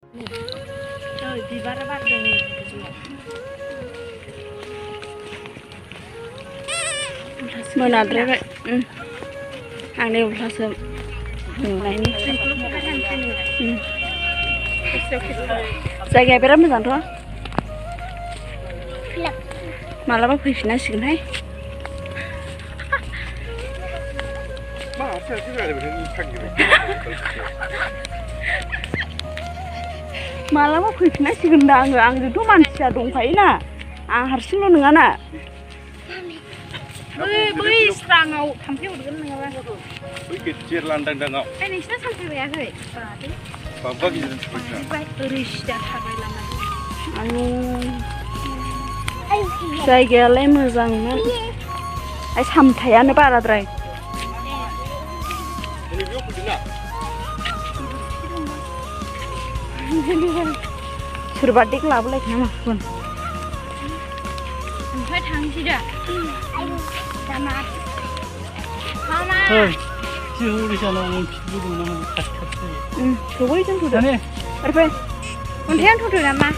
बिबारा बारदों मोनाद्रायबाय आंनि उल्थासो नुनायनि जायगाया बिराद मोजांथ' मालाबा फैफिननांसिगोनहाय मालाबा फैफिननांसिगोन दा आंजोंथ' मानसिया दंखायोना आं हारसिंल' नङाना बै स्राङाव थाम्फै हरगोन नङाबा बै गिदिर लांदांदाङाव नोंसिना सानफैबायाखै बाबा गिदिर सफैबाय ओरै सिदा थाबाय लामा जायगायालाय मोजांमोन सामथायानो बाराद्राय सोरबा देक लाबोलायखो नामा ओमफ्राय थांसै दा दामा 지금 우리잖아 피부로 나면 같이 저거 좀 도전. 언제 안 토도 나마